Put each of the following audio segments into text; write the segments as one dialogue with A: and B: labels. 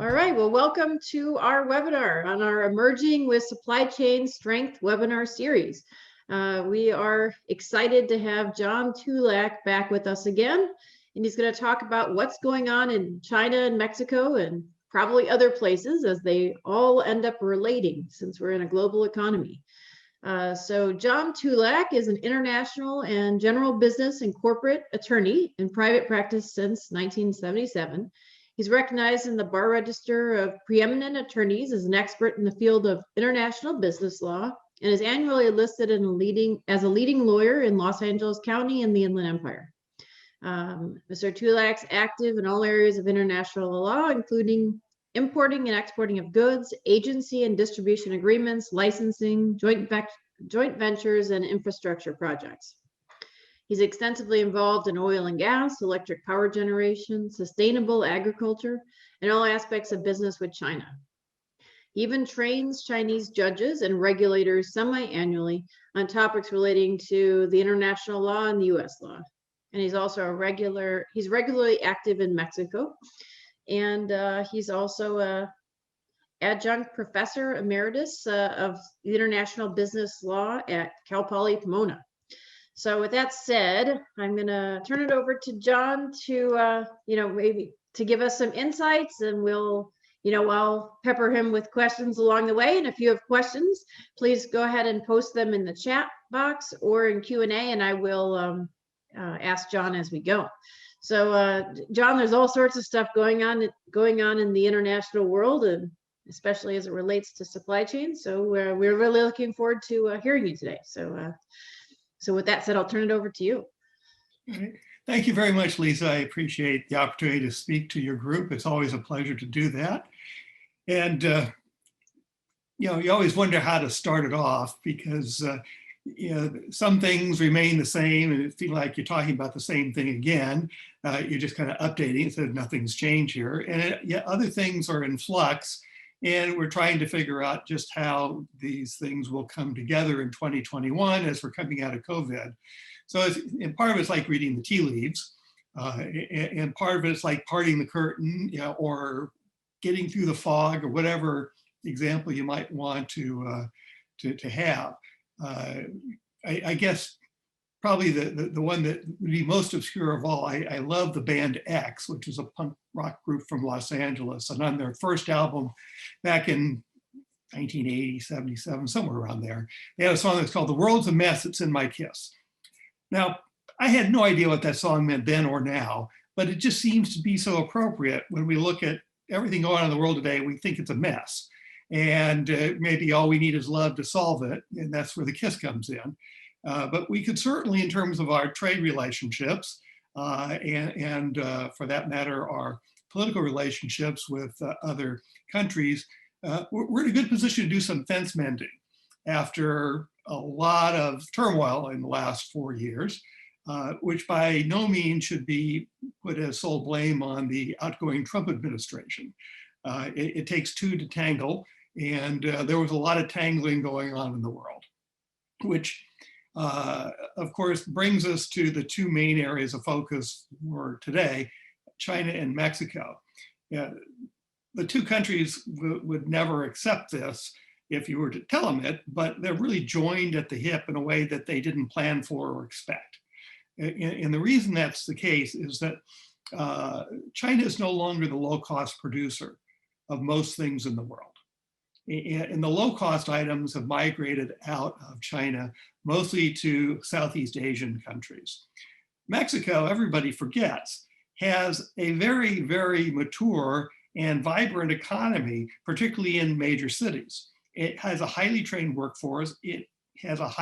A: All right, well, welcome to our webinar on our Emerging with Supply Chain Strength webinar series. We are excited to have John Tulak back with us again, and he's going to talk about what's going on in China and Mexico and probably other places as they all end up relating since we're in a global economy. So John Tulak is an international and general business and corporate attorney in private practice since 1977. He's recognized in the Bar Register of Preeminent Attorneys as an expert in the field of international business law and is annually listed as a leading lawyer in Los Angeles County and the Inland Empire. Mr. Tulak's active in all areas of international law, including importing and exporting of goods, agency and distribution agreements, licensing, joint ventures, and infrastructure projects. He's extensively involved in oil and gas, electric power generation, sustainable agriculture, and all aspects of business with China. He even trains Chinese judges and regulators semi-annually on topics relating to the international law and the US law. And he's also he's regularly active in Mexico. And he's also a adjunct professor emeritus of international business law at Cal Poly Pomona. So with that said, I'm going to turn it over to John to, maybe to give us some insights, and I'll pepper him with questions along the way. And if you have questions, please go ahead and post them in the chat box or in Q&A, and I will ask John as we go. So John, there's all sorts of stuff going on in the international world, and especially as it relates to supply chain. So we're really looking forward to hearing you today. So with that said, I'll turn it over to you.
B: All right. Thank you very much, Lisa. I appreciate the opportunity to speak to your group. It's always a pleasure to do that. And, you always wonder how to start it off because, some things remain the same and it feels like you're talking about the same thing again. You're just kind of updating, so nothing's changed here. And yet other things are in flux. And we're trying to figure out just how these things will come together in 2021 as we're coming out of COVID. So and part of it's like reading the tea leaves, and part of it's like parting the curtain, or getting through the fog, or whatever example you might want to have. I guess probably the one that would be most obscure of all, I love the band X, which is a punk rock group from Los Angeles. And on their first album back in 1980, 77, somewhere around there, they had a song that's called The World's a Mess, It's in My Kiss. Now, I had no idea what that song meant then or now, but it just seems to be so appropriate when we look at everything going on in the world today. We think it's a mess. And maybe all we need is love to solve it. And that's where the kiss comes in. But we could certainly, in terms of our trade relationships, and for that matter, our political relationships with other countries, we're in a good position to do some fence mending after a lot of turmoil in the last 4 years, which by no means should be put as sole blame on the outgoing Trump administration. It takes two to tangle, and there was a lot of tangling going on in the world, which of course, brings us to the two main areas of focus for today, China and Mexico. The two countries would never accept this if you were to tell them it, but they're really joined at the hip in a way that they didn't plan for or expect. And the reason that's the case is that China is no longer the low-cost producer of most things in the world. And the low-cost items have migrated out of China, mostly to Southeast Asian countries. Mexico, everybody forgets, has a very, very mature and vibrant economy, particularly in major cities. It has a highly trained workforce. It has a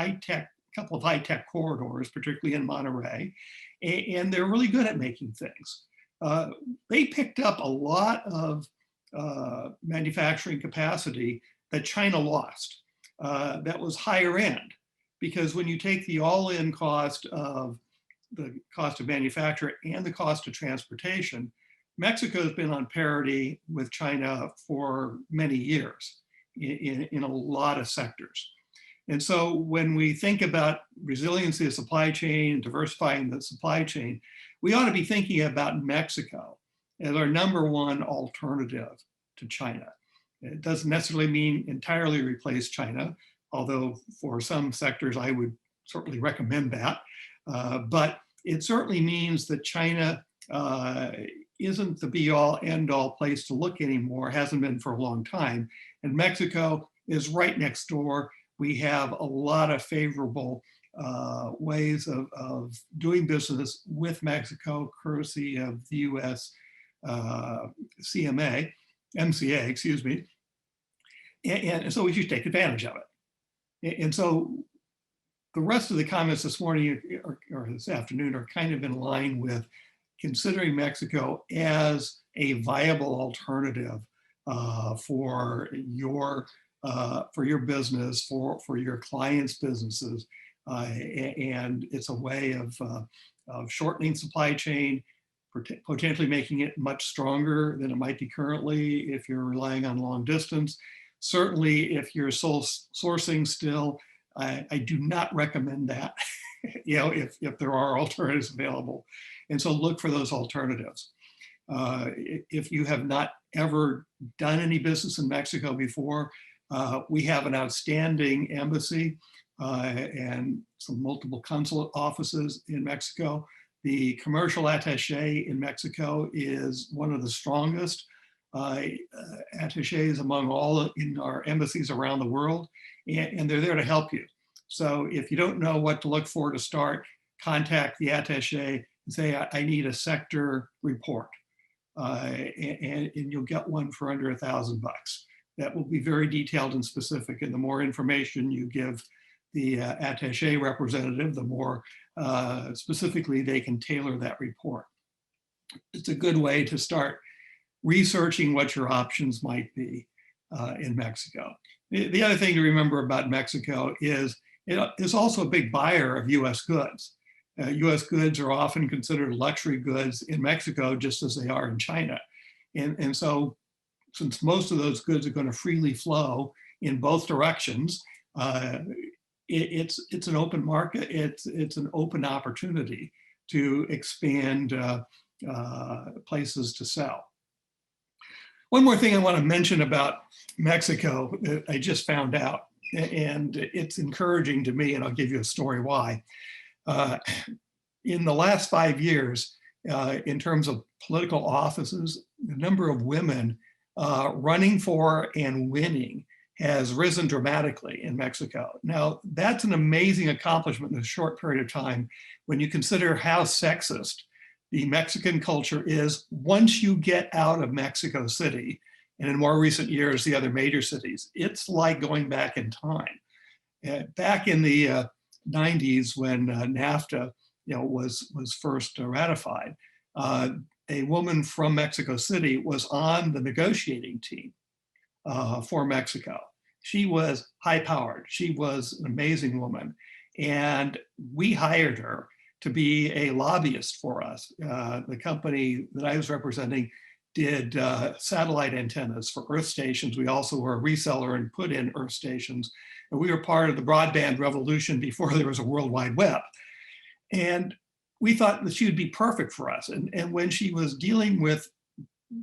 B: couple of high-tech corridors, particularly in Monterrey, and they're really good at making things. They picked up a lot of manufacturing capacity that China lost. That was higher end, because when you take the all-in cost of the cost of manufacture and the cost of transportation, Mexico has been on parity with China for many years in a lot of sectors. And so when we think about resiliency of supply chain, diversifying the supply chain, we ought to be thinking about Mexico as our #1 alternative to China. It doesn't necessarily mean entirely replace China, although for some sectors I would certainly recommend that. But it certainly means that China isn't the be-all, end-all place to look anymore, hasn't been for a long time. And Mexico is right next door. We have a lot of favorable ways of doing business with Mexico, courtesy of the US MCA, excuse me. And so we should take advantage of it. And so the rest of the comments this morning or this afternoon are kind of in line with considering Mexico as a viable alternative for your business, for your clients' businesses. And it's a way of shortening supply chain, potentially making it much stronger than it might be currently if you're relying on long distance. Certainly, if you're sole sourcing still, I do not recommend that, if there are alternatives available. And so look for those alternatives. If you have not ever done any business in Mexico before, we have an outstanding embassy and some multiple consulate offices in Mexico. The commercial attaché in Mexico is one of the strongest attachés among all in our embassies around the world, and they're there to help you. So if you don't know what to look for to start, contact the attaché and say, I need a sector report, and you'll get one for under $1,000. That will be very detailed and specific, and the more information you give the attaché representative, the more specifically they can tailor that report. It's a good way to start researching what your options might be in Mexico. The other thing to remember about Mexico is it is also a big buyer of US goods. US goods are often considered luxury goods in Mexico, just as they are in China. And so since most of those goods are going to freely flow in both directions, it's an open market. It's an open opportunity to expand places to sell. One more thing I want to mention about Mexico that I just found out, and it's encouraging to me, and I'll give you a story why. In the last 5 years, in terms of political offices, the number of women running for and winning has risen dramatically in Mexico. Now, that's an amazing accomplishment in a short period of time when you consider how sexist the Mexican culture is once you get out of Mexico City, and in more recent years, the other major cities. It's like going back in time. Back in the 90s, when NAFTA was first ratified, a woman from Mexico City was on the negotiating team for Mexico. She was high-powered. She was an amazing woman. And we hired her to be a lobbyist for us. The company that I was representing did satellite antennas for Earth stations. We also were a reseller and put in Earth stations. And we were part of the broadband revolution before there was a World Wide Web. And we thought that she would be perfect for us. And when she was dealing with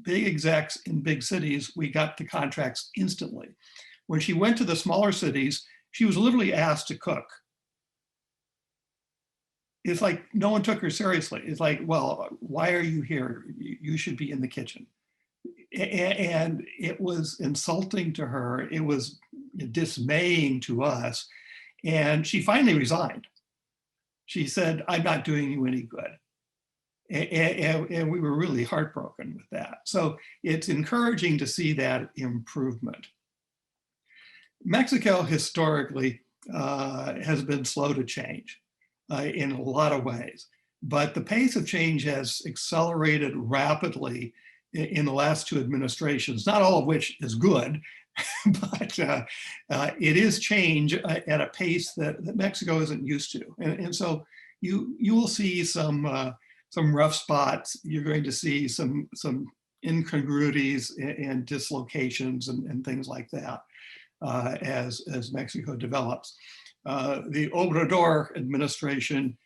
B: big execs in big cities, we got the contracts instantly. When she went to the smaller cities, she was literally asked to cook. It's like no one took her seriously. It's like, well, why are you here? You should be in the kitchen. And it was insulting to her. It was dismaying to us. And she finally resigned. She said, I'm not doing you any good. And we were really heartbroken with that. So it's encouraging to see that improvement. Mexico historically has been slow to change in a lot of ways, but the pace of change has accelerated rapidly in the last two administrations, not all of which is good, but it is change at a pace that Mexico isn't used to. And so you will see some rough spots. You're going to see some incongruities and dislocations and things like that as Mexico develops. The Obrador administration,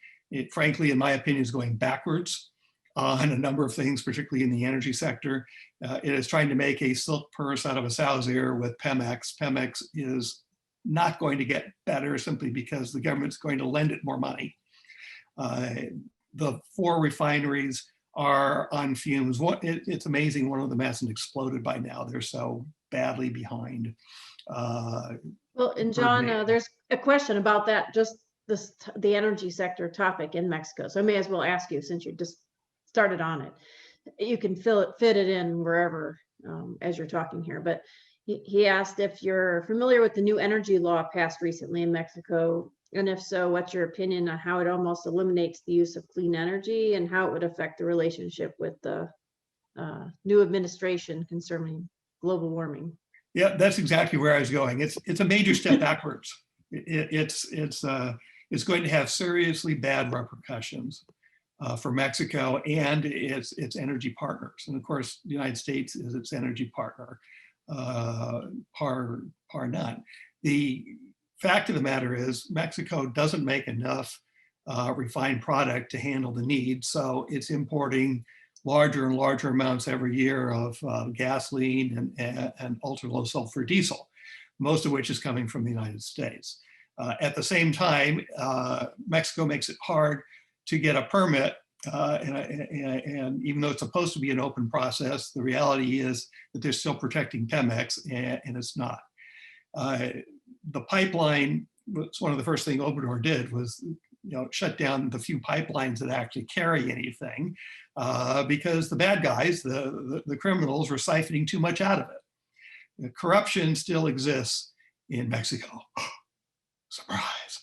B: frankly, in my opinion, is going backwards. on a number of things, particularly in the energy sector. It is trying to make a silk purse out of a sow's ear with Pemex. Pemex is not going to get better simply because the government's going to lend it more money. The 4 refineries are on fumes. It's amazing one of them hasn't exploded by now. They're so badly behind.
A: Well, and John, there's a question about that, just the energy sector topic in Mexico. So I may as well ask you, since you just started on it. You can fit it in wherever as you're talking here. But he asked if you're familiar with the new energy law passed recently in Mexico, and if so, what's your opinion on how it almost eliminates the use of clean energy and how it would affect the relationship with the new administration concerning global warming?
B: Yeah, that's exactly where I was going. It's a major step backwards. It's going to have seriously bad repercussions for Mexico and its energy partners. And of course, the United States is its energy partner, par none. The fact of the matter is Mexico doesn't make enough refined product to handle the need. So it's importing larger and larger amounts every year of gasoline and ultra low sulfur diesel, most of which is coming from the United States. At the same time, Mexico makes it hard to get a permit. And even though it's supposed to be an open process, the reality is that they're still protecting Pemex, and it's not. The pipeline, was one of the first things Obrador did was shut down the few pipelines that actually carry anything because the bad guys, the criminals, were siphoning too much out of it. The corruption still exists in Mexico. Surprise.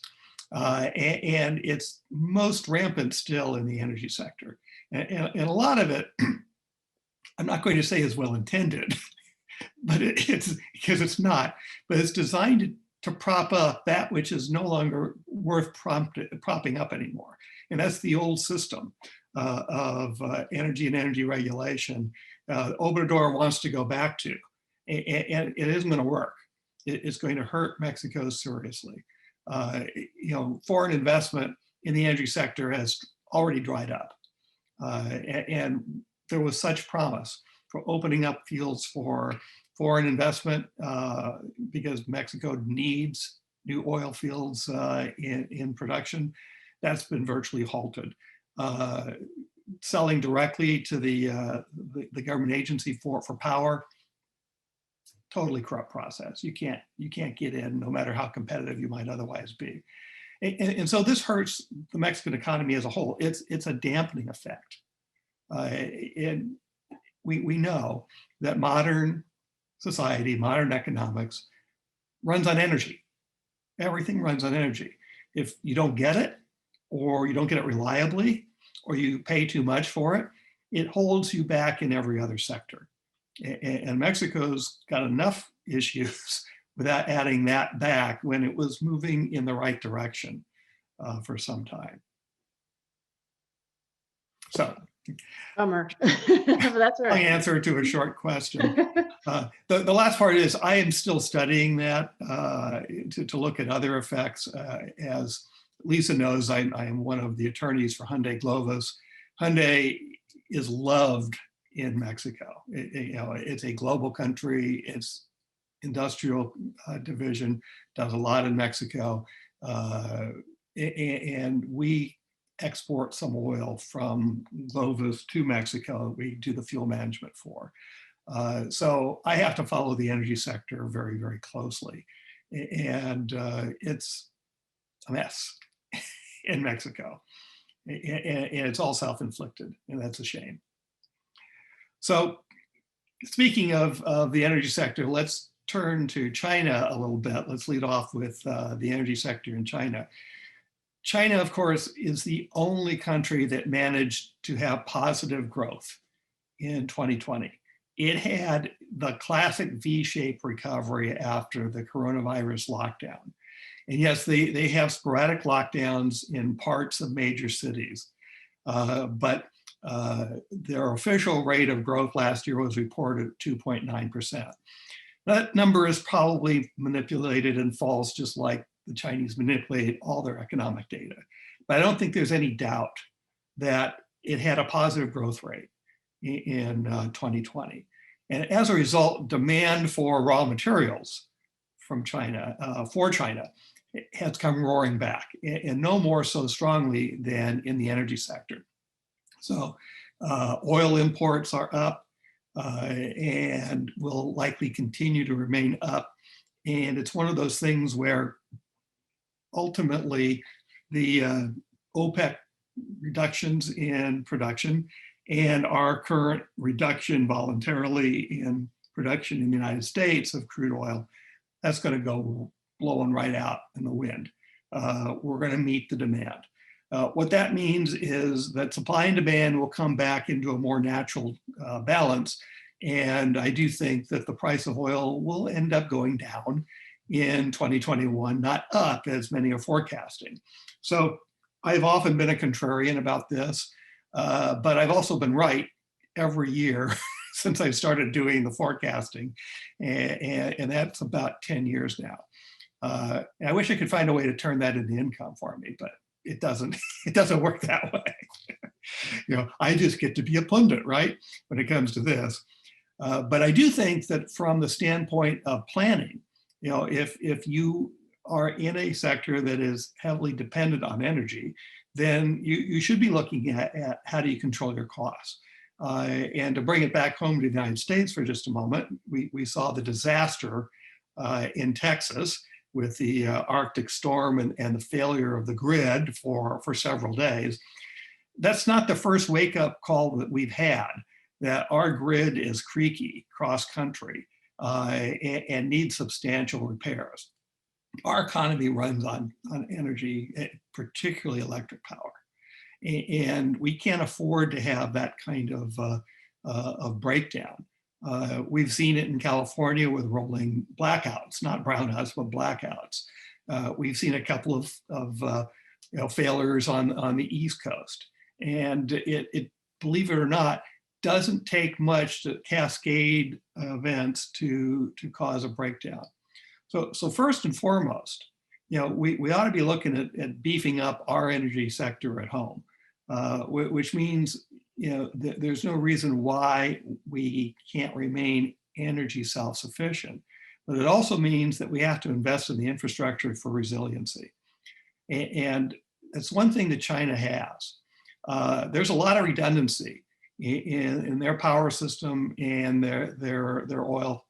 B: And it's most rampant still in the energy sector. And a lot of it, I'm not going to say is well intended, but it's because it's not, but it's designed to prop up that which is no longer worth propping up anymore. And that's the old system of energy and energy regulation Obrador wants to go back to. And it isn't going to work. It's going to hurt Mexico seriously. Foreign investment in the energy sector has already dried up. And there was such promise for opening up fields for foreign investment because Mexico needs new oil fields in production. That's been virtually halted. Selling directly to the government agency for power, totally corrupt process. You can't get in no matter how competitive you might otherwise be. And so this hurts the Mexican economy as a whole. It's a dampening effect. And we know that modern society, modern economics runs on energy. Everything runs on energy. If you don't get it, or you don't get it reliably, or you pay too much for it, it holds you back in every other sector. And Mexico's got enough issues without adding that back when it was moving in the right direction for some time. So,
A: bummer. That's right.
B: My answer to a short question. The last part is I am still studying that to look at other effects. As Lisa knows, I am one of the attorneys for Hyundai Globus. Hyundai is loved in Mexico. It's a global country. Its industrial division does a lot in Mexico. And we export some oil from Globus to Mexico. We do the fuel management for. So I have to follow the energy sector very, very closely. And it's a mess in Mexico. And it's all self-inflicted, and that's a shame. So speaking of the energy sector, let's turn to China a little bit. Let's lead off with the energy sector in China. China, of course, is the only country that managed to have positive growth in 2020. It had the classic V-shaped recovery after the coronavirus lockdown. And yes, they have sporadic lockdowns in parts of major cities, but their official rate of growth last year was reported at 2.9%. That number is probably manipulated and false, just like the Chinese manipulate all their economic data. But I don't think there's any doubt that it had a positive growth rate in 2020. And as a result, demand for raw materials from China, for China, has come roaring back, and no more so strongly than in the energy sector. So oil imports are up and will likely continue to remain up. And it's one of those things where ultimately the OPEC reductions in production and our current reduction voluntarily in production in the United States of crude oil, that's going to go blowing right out in the wind. We're going to meet the demand. What that means is that supply and demand will come back into a more natural balance. And I do think that the price of oil will end up going down in 2021, not up as many are forecasting. So I've often been a contrarian about this, but I've also been right every year since I started doing the forecasting, and that's about 10 years now. I wish I could find a way to turn that into income for me, but it doesn't work that way. I just get to be a pundit, right, when it comes to this. But I do think that from the standpoint of planning, if you are in a sector that is heavily dependent on energy, then you should be looking at how do you control your costs. And to bring it back home to the United States for just a moment, we saw the disaster in Texas with the Arctic storm and the failure of the grid for several days. That's not the first wake-up call that we've had, that our grid is creaky cross-country and needs substantial repairs. Our economy runs on energy, particularly electric power. And we can't afford to have that kind of breakdown. We've seen it in California with rolling blackouts, not brownouts, but blackouts. We've seen a couple of failures on the East Coast. And it, believe it or not, doesn't take much to cascade events to cause a breakdown. So first and foremost, we ought to be looking at beefing up our energy sector at home, which means there's no reason why we can't remain energy self-sufficient. But it also means that we have to invest in the infrastructure for resiliency. And it's one thing that China has. There's a lot of redundancy in their power system and their oil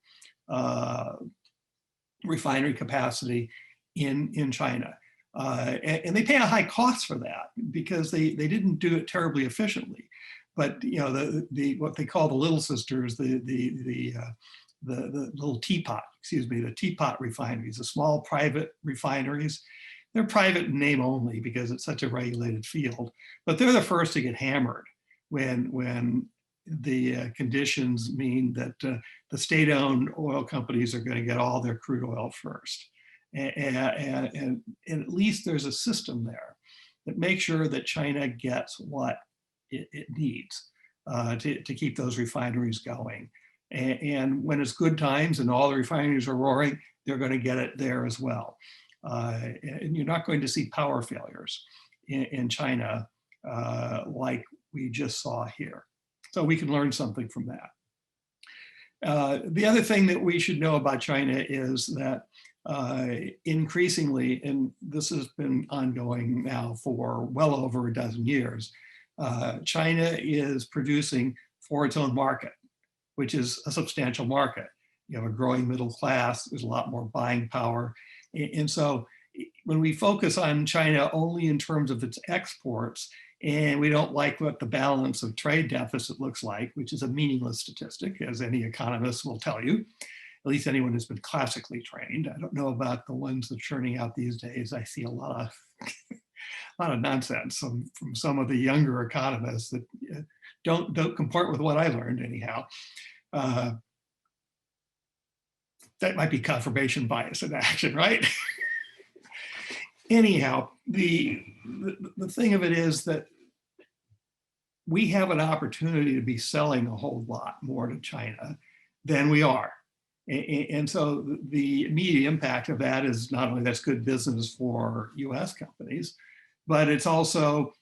B: refinery capacity in China. And they pay a high cost for that because they didn't do it terribly efficiently. But the what they call the little sisters, the little teapot, the teapot refineries, the small private refineries, they're private in name only because it's such a regulated field. But they're the first to get hammered when the conditions mean that the state-owned oil companies are going to get all their crude oil first. And at least there's a system there that makes sure that China gets what it needs to keep those refineries going. And when it's good times and all the refineries are roaring, they're going to get it there as well. And you're not going to see power failures in China like we just saw here. So we can learn something from that. The other thing that we should know about China is that increasingly, and this has been ongoing now for well over a dozen years, China is producing for its own market, which is a substantial market. You have a growing middle class, there's a lot more buying power. And so when we focus on China only in terms of its exports, and we don't like what the balance of trade deficit looks like, which is a meaningless statistic, as any economist will tell you, at least anyone who's been classically trained. I don't know about the ones that are churning out these days. I see a lot of nonsense from some of the younger economists that don't comport with what I learned anyhow. That might be confirmation bias in action, right? Anyhow, the thing of it is that we have an opportunity to be selling a whole lot more to China than we are. And so the immediate impact of that is not only that's good business for US companies, but it's also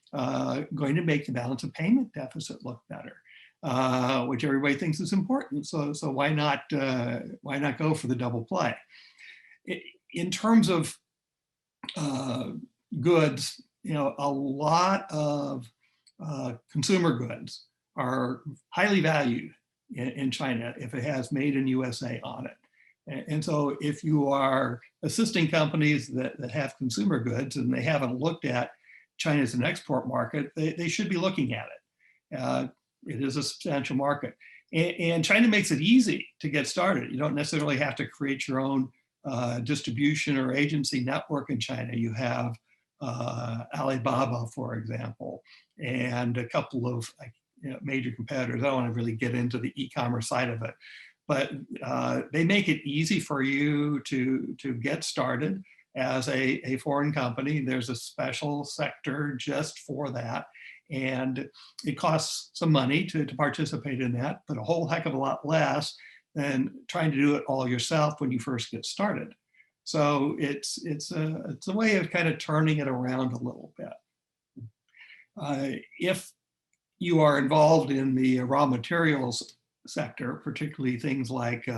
B: going to make the balance of payment deficit look better, which everybody thinks is important. So why not go for the double play? In terms of goods, a lot of consumer goods are highly valued in China if it has made in USA on it. And so if you are assisting companies that have consumer goods and they haven't looked at China as an export market, they should be looking at it. It is a substantial market. And China makes it easy to get started. You don't necessarily have to create your own distribution or agency network in China. You have Alibaba, for example, and a couple of major competitors. I don't want to really get into the e-commerce side of it, but they make it easy for you to get started as a foreign company. There's a special sector just for that. And it costs some money to participate in that, but a whole heck of a lot less than trying to do it all yourself when you first get started. So it's a way of kind of turning it around a little bit. If you are involved in the raw materials sector, particularly things like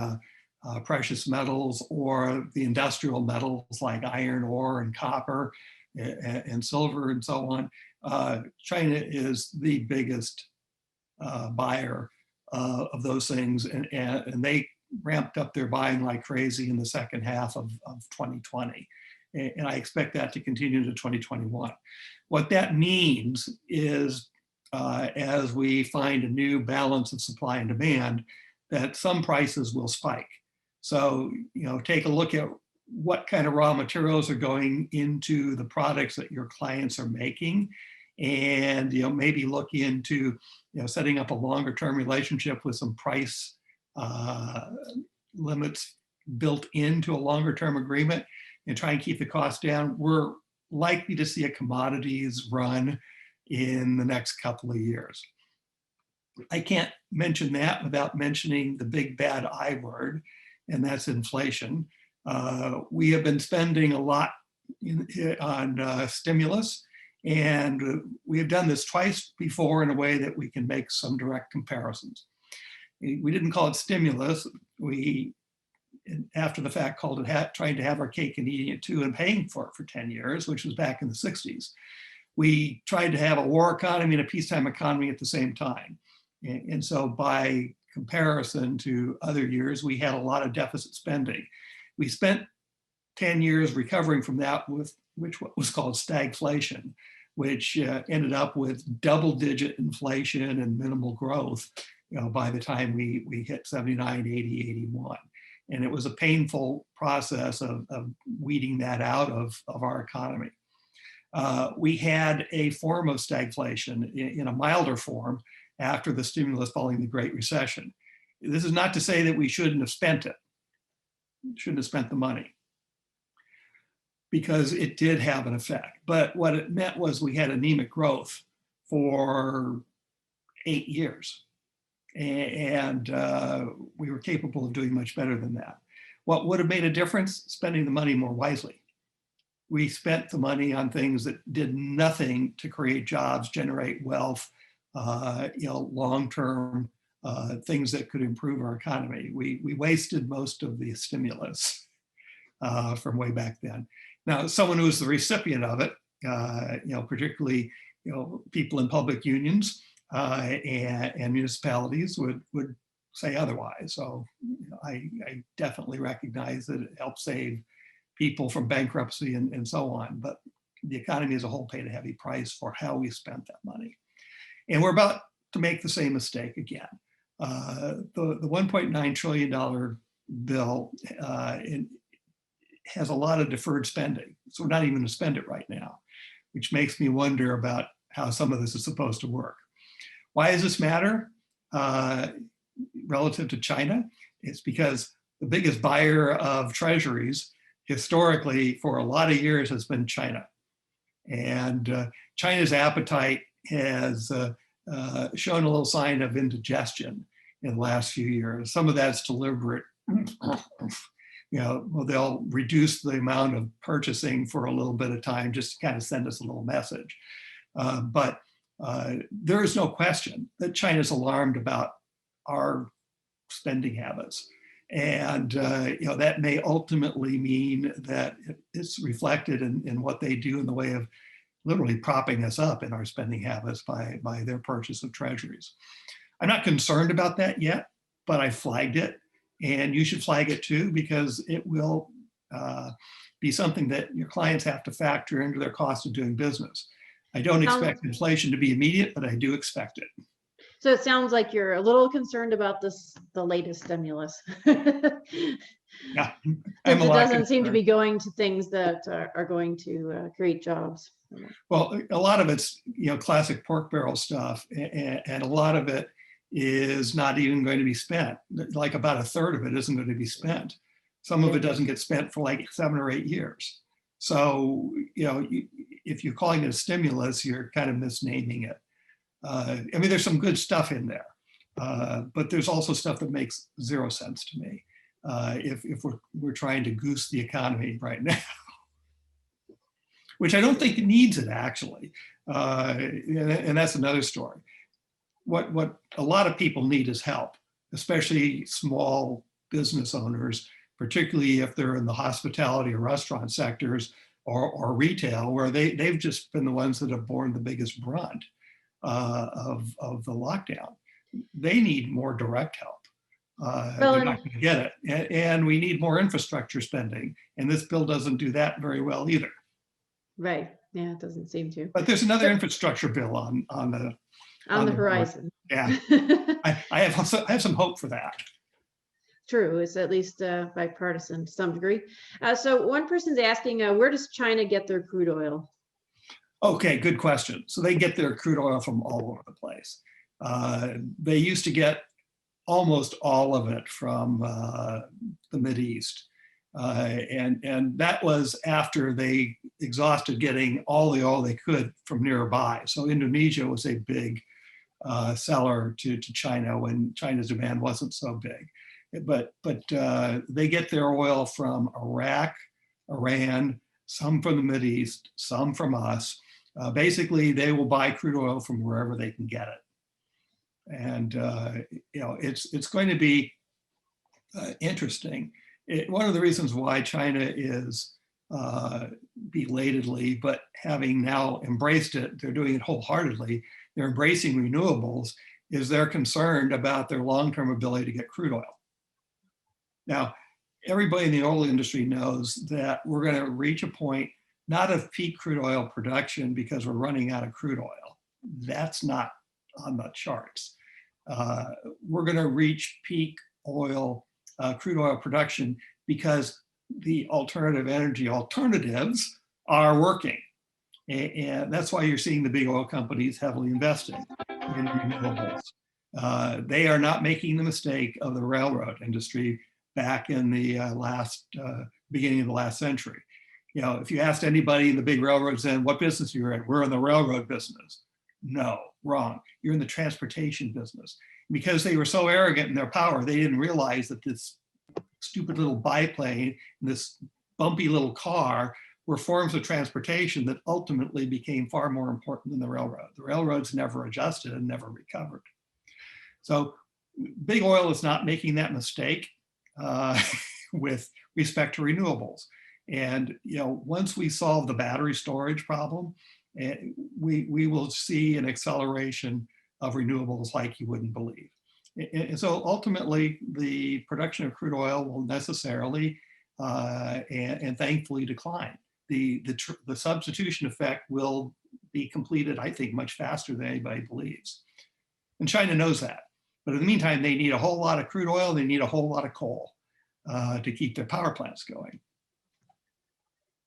B: precious metals or the industrial metals like iron ore and copper and silver and so on, China is the biggest buyer of those things, and they ramped up their buying like crazy in the second half of 2020. And I expect that to continue into 2021. What that means is as we find a new balance of supply and demand, that some prices will spike. So, take a look at what kind of raw materials are going into the products that your clients are making, and maybe look into setting up a longer term relationship with some price limits built into a longer term agreement and try and keep the cost down. We're likely to see a commodities run in the next couple of years. I can't mention that without mentioning the big bad I word, and that's inflation. We have been spending a lot on stimulus, and we have done this twice before in a way that we can make some direct comparisons. We didn't call it stimulus. We, after the fact, called it trying to have our cake and eating it too and paying for it for 10 years, which was back in the 60s. We tried to have a war economy and a peacetime economy at the same time. And so by comparison to other years, we had a lot of deficit spending. We spent 10 years recovering from that with what was called stagflation, which ended up with double-digit inflation and minimal growth by the time we hit 79, 80, 81. And it was a painful process of weeding that out of our economy. We had a form of stagflation in a milder form after the stimulus following the Great Recession. This is not to say that we shouldn't have spent it, shouldn't have spent the money, because it did have an effect. But what it meant was we had anemic growth for 8 years. And we were capable of doing much better than that. What would have made a difference? Spending the money more wisely. We spent the money on things that did nothing to create jobs, generate wealth, long-term things that could improve our economy. We wasted most of the stimulus from way back then. Now, someone who was the recipient of it, particularly people in public unions and municipalities would say otherwise. So I definitely recognize that it helped save people from bankruptcy and so on, but the economy as a whole paid a heavy price for how we spent that money. And we're about to make the same mistake again. The $1.9 trillion bill has a lot of deferred spending, so we're not even going to spend it right now, which makes me wonder about how some of this is supposed to work. Why does this matter relative to China? It's because the biggest buyer of treasuries historically for a lot of years has been China. And China's appetite has shown a little sign of indigestion in the last few years. Some of that's deliberate. well, they'll reduce the amount of purchasing for a little bit of time just to kind of send us a little message. But there is no question that China's alarmed about our spending habits. And that may ultimately mean that it's reflected in what they do in the way of literally propping us up in our spending habits by their purchase of treasuries. I'm not concerned about that yet, but I flagged it. And you should flag it too, because it will be something that your clients have to factor into their cost of doing business. I don't expect inflation to be immediate, but I do expect it.
A: So it sounds like you're a little concerned about the latest stimulus.
B: Yeah,
A: Since it doesn't seem to be going to things that are going to create jobs.
B: Well, a lot of it's classic pork barrel stuff, and a lot of it is not even going to be spent. Like about a third of it isn't going to be spent. Some of it doesn't get spent for like 7 or 8 years. So if you're calling it a stimulus, you're kind of misnaming it. I mean, there's some good stuff in there, but there's also stuff that makes zero sense to me if we're trying to goose the economy right now, which I don't think it needs it actually, and that's another story. What a lot of people need is help, especially small business owners, particularly if they're in the hospitality or restaurant sectors or retail, where they've just been the ones that have borne the biggest brunt of the lockdown. They need more direct help. They're not going to get it. And we need more infrastructure spending. And this bill doesn't do that very well either.
A: Right. Yeah, it doesn't seem to.
B: But there's another infrastructure bill on the
A: horizon.
B: Yeah, I have some hope for that.
A: True, it's at least bipartisan to some degree. So one person's asking, where does China get their crude oil?
B: Okay, good question. So they get their crude oil from all over the place. They used to get almost all of it from the Mideast. And that was after they exhausted getting all the oil they could from nearby. So Indonesia was a big seller to China when China's demand wasn't so big. But they get their oil from Iraq, Iran, some from the Mideast, some from us. Basically, they will buy crude oil from wherever they can get it. And it's going to be interesting. One of the reasons why China is belatedly, but having now embraced it, they're doing it wholeheartedly, they're embracing renewables, is they're concerned about their long-term ability to get crude oil. Now, everybody in the oil industry knows that we're going to reach a point, not of peak crude oil production because we're running out of crude oil. That's not on the charts. We're going to reach peak oil, crude oil production because the alternative energy alternatives are working. And that's why you're seeing the big oil companies heavily investing in renewables. They are not making the mistake of the railroad industry back in the beginning of the last century. If you asked anybody in the big railroads then, what business you're in? We're in the railroad business. No, wrong. You're in the transportation business. Because they were so arrogant in their power, they didn't realize that this stupid little biplane and this bumpy little car were forms of transportation that ultimately became far more important than the railroad. The railroads never adjusted and never recovered. So big oil is not making that mistake with respect to renewables. And once we solve the battery storage problem, we will see an acceleration of renewables like you wouldn't believe. And so ultimately, the production of crude oil will necessarily and thankfully decline. The substitution effect will be completed, I think, much faster than anybody believes. And China knows that. But in the meantime, they need a whole lot of crude oil, they need a whole lot of coal to keep their power plants going.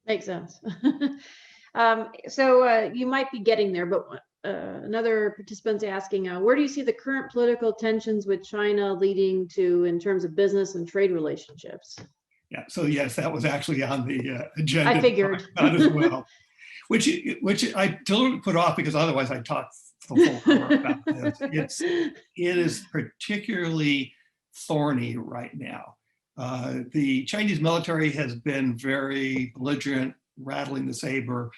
A: Makes sense. So you might be getting there, but another participant's asking, where do you see the current political tensions with China leading to in terms of business and trade relationships?
B: Yeah, so yes, that was actually on the agenda.
A: I figured.
B: As well, which I deliberately put off because otherwise I'd talk the full hour about this. It is particularly thorny right now. The Chinese military has been very belligerent, rattling the saber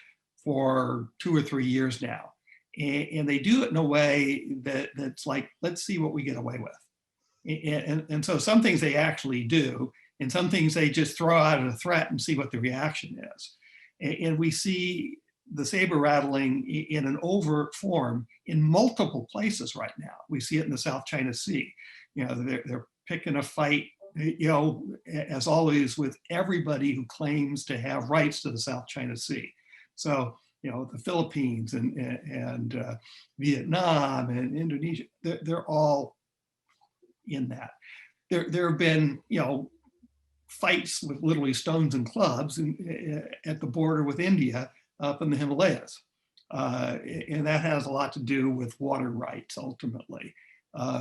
B: for 2 or 3 years now. And they do it in a way that's like, let's see what we get away with. And so some things they actually do, and some things they just throw out as a threat and see what the reaction is. And we see the saber rattling in an overt form in multiple places right now. We see it in the South China Sea. You know, they're picking a fight, you know, as always, with everybody who claims to have rights to the South China Sea. So, you know, the Philippines and Vietnam and Indonesia, they're all in that. There have been, you know, fights with literally stones and clubs at the border with India up in the Himalayas. And that has a lot to do with water rights ultimately,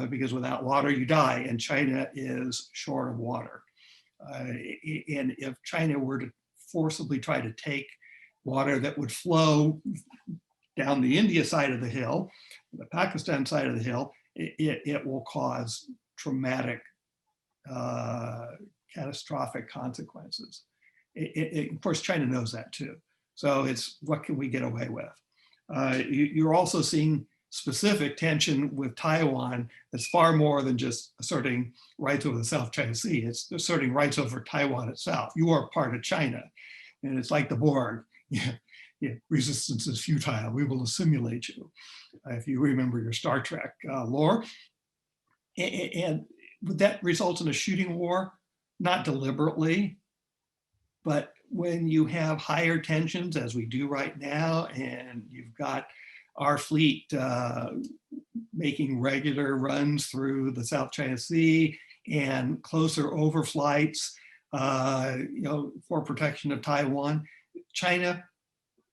B: because without water you die, and China is short of water. And if China were to forcibly try to take water that would flow down the India side of the hill, the Pakistan side of the hill, it will cause traumatic, catastrophic consequences. Of course, China knows that too. So it's what can we get away with? You're also seeing specific tension with Taiwan that's far more than just asserting rights over the South China Sea. It's asserting rights over Taiwan itself. You are part of China. And it's like the Borg. Yeah, resistance is futile. We will assimilate you. If you remember your Star Trek lore. And would that result in a shooting war? Not deliberately, but when you have higher tensions, as we do right now, and you've got our fleet making regular runs through the South China Sea and closer overflights, you know, for protection of Taiwan, China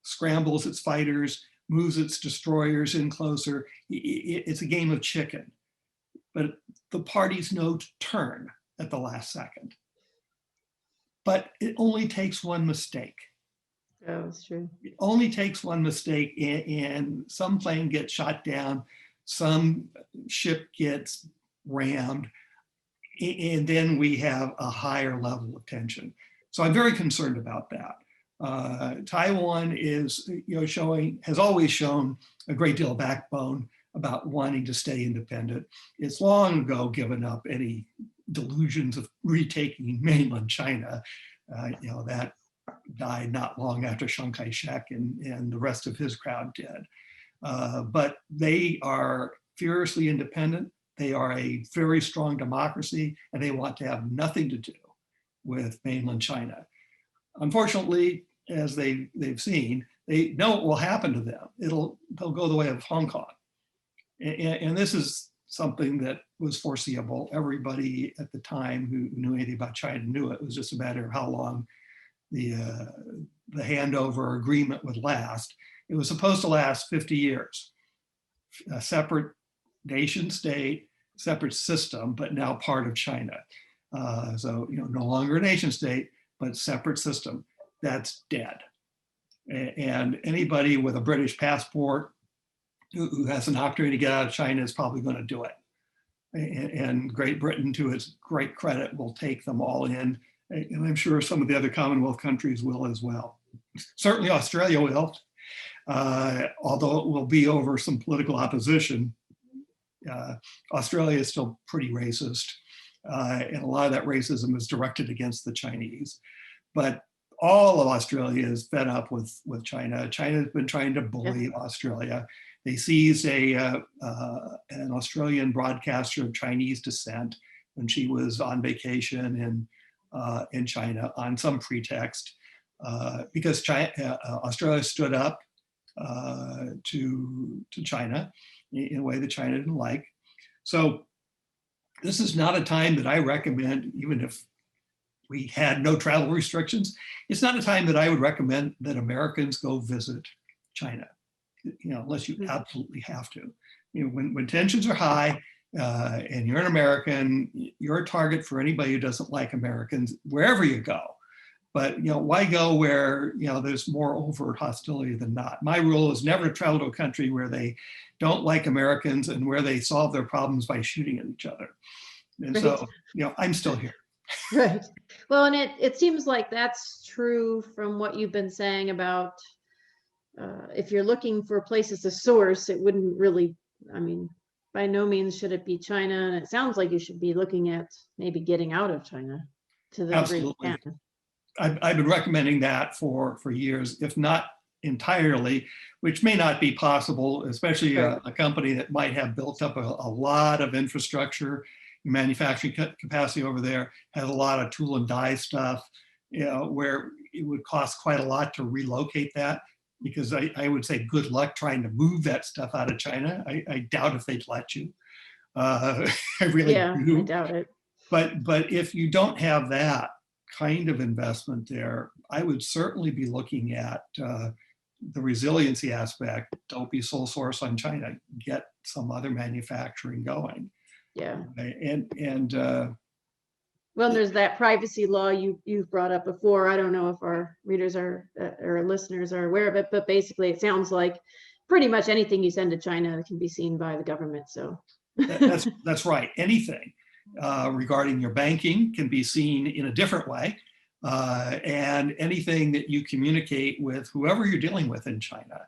B: scrambles its fighters, moves its destroyers in closer. It's a game of chicken, but the parties know to turn at the last second. But it only takes one mistake.
A: Yeah, that's true.
B: It only takes one mistake, and some plane gets shot down, some ship gets rammed, and then we have a higher level of tension. So I'm very concerned about that. Taiwan is, you know, has always shown a great deal of backbone about wanting to stay independent. It's long ago given up any delusions of retaking mainland China. You know, that died not long after Chiang Kai-shek and the rest of his crowd did. But they are furiously independent. They are a very strong democracy, and they want to have nothing to do with mainland China. Unfortunately, as they've seen, they know what will happen to them. They'll go the way of Hong Kong. And this is something that was foreseeable. Everybody at the time who knew anything about China knew it. It was just a matter of how long the handover agreement would last. It was supposed to last 50 years. A separate nation state, separate system, but now part of China. So, you know, no longer a nation state, but separate system. That's dead. And anybody with a British passport who has an opportunity to get out of China is probably going to do it. And Great Britain, to its great credit, will take them all in. And I'm sure some of the other Commonwealth countries will as well. Certainly Australia will, although it will be over some political opposition. Australia is still pretty racist. And a lot of that racism is directed against the Chinese. But all of Australia is fed up with China. China's been trying to bully Australia. They seized an Australian broadcaster of Chinese descent when she was on vacation in China on some pretext, because Australia stood up to China in a way that China didn't like. So this is not a time that I recommend, even if we had no travel restrictions, it's not a time that I would recommend that Americans go visit China, you know, unless you absolutely have to. You know, when tensions are high and you're an American, you're a target for anybody who doesn't like Americans, wherever you go. But, you know, why go where, you know, there's more overt hostility than not? My rule is never to travel to a country where they don't like Americans and where they solve their problems by shooting at each other. And so, you know, I'm still here.
A: Right. Well, and it seems like that's true from what you've been saying about if you're looking for places to source, it wouldn't really, I mean, by no means should it be China. And it sounds like you should be looking at maybe getting out of China to the degree you
B: Absolutely.
A: can.
B: I've been recommending that for years, if not entirely, which may not be possible, especially
A: Right.
B: a company that might have built up a lot of infrastructure, manufacturing capacity over there, has a lot of tool and die stuff, where it would cost quite a lot to relocate that. Because I would say good luck trying to move that stuff out of China. I doubt if they'd let you. I really
A: Yeah, I
B: do.
A: doubt it.
B: But if you don't have that kind of investment there, I would certainly be looking at the resiliency aspect. Don't be sole source on China. Get some other manufacturing going.
A: Yeah.
B: And
A: Well, and there's that privacy law you've brought up before. I don't know if our readers are or listeners are aware of it, but basically it sounds like pretty much anything you send to China can be seen by the government. So
B: that's right. Anything regarding your banking can be seen in a different way. And anything that you communicate with whoever you're dealing with in China,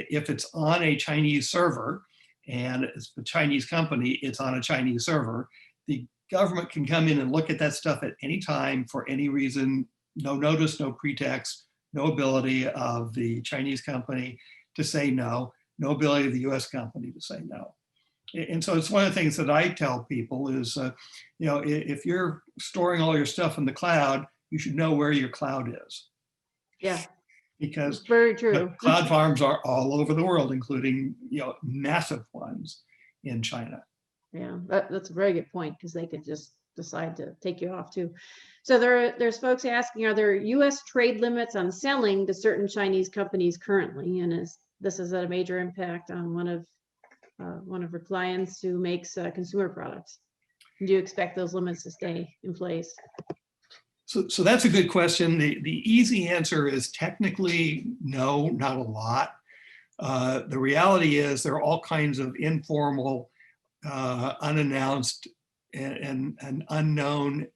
B: if it's on a Chinese server and it's a Chinese company, it's on a Chinese server, the government can come in and look at that stuff at any time for any reason, no notice, no pretext, no ability of the Chinese company to say no, no ability of the US company to say no. And so it's one of the things that I tell people is, if you're storing all your stuff in the cloud, you should know where your cloud is.
A: yeah,
B: Because
A: very true.
B: cloud farms are all over the world, including, massive ones in China.
A: Yeah, that's a very good point because they could just decide to take you off too. So there's folks asking, are there U.S. trade limits on selling to certain Chinese companies currently? And this is a major impact on one of our clients who makes consumer products. Do you expect those limits to stay in place?
B: So that's a good question. The easy answer is technically no, not a lot. The reality is there are all kinds of informal, unannounced, and unknown